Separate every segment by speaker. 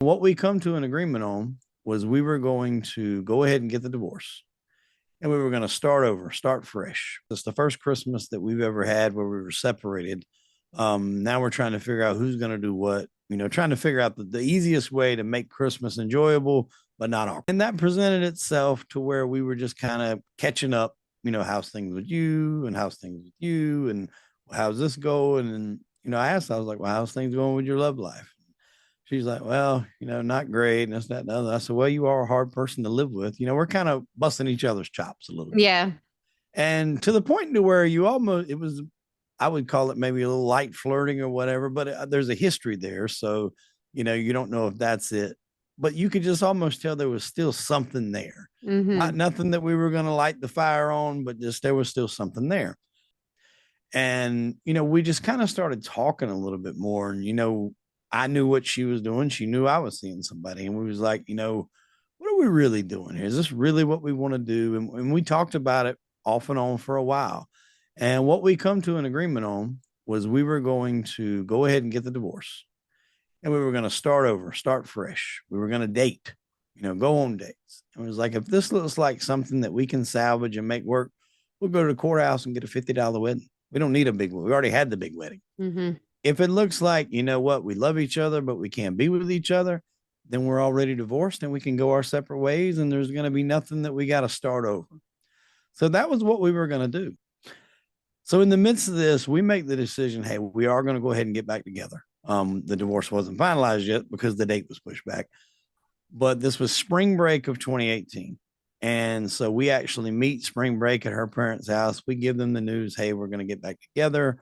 Speaker 1: What we come to an agreement on was we were going to go ahead and get the divorce and we were going to start over, start fresh. It's the first Christmas that we've ever had where we were separated. Now we're trying to figure out who's going to do what, trying to figure out the easiest way to make Christmas enjoyable, but not awkward. And that presented itself to where we were just kind of catching up, how's things with you and how's things with you and how's this going? And, I asked, I was like, well, how's things going with your love life? She's like, well, not great. And that's that. And other. I said, well, you are a hard person to live with. We're kind of busting each other's chops a little bit.
Speaker 2: Yeah.
Speaker 1: And to the point to where it was, I would call it maybe a little light flirting or whatever, but there's a history there. So, you don't know if that's it, but you could just almost tell there was still something there.
Speaker 2: Mm-hmm.
Speaker 1: Nothing that we were going to light the fire on, but just there was still something there. And, we just kind of started talking a little bit more. And, I knew what she was doing. She knew I was seeing somebody. And we was like, what are we really doing here? Is this really what we want to do? And we talked about it off and on for a while. And what we come to an agreement on was we were going to go ahead and get the divorce. And we were going to start over, start fresh. We were going to date, go on dates. And it was like, if this looks like something that we can salvage and make work, we'll go to the courthouse and get a $50 wedding. We don't need a big one. We already had the big wedding.
Speaker 2: Mm-hmm.
Speaker 1: If it looks like, we love each other, but we can't be with each other, then we're already divorced and we can go our separate ways. And there's going to be nothing that we got to start over. So that was what we were going to do. So in the midst of this, we make the decision, hey, we are going to go ahead and get back together. The divorce wasn't finalized yet because the date was pushed back. But this was spring break of 2018. And so we actually meet spring break at her parents' house. We give them the news, hey, we're going to get back together.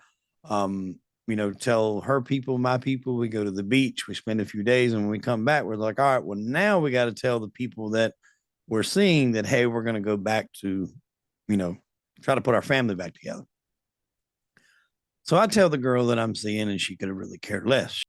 Speaker 1: Tell her people, my people, we go to the beach, we spend a few days, and when we come back, we're like, all right, well, now we got to tell the people that we're seeing that, hey, we're going to go back to, try to put our family back together. So I tell the girl that I'm seeing, and she could have really cared less.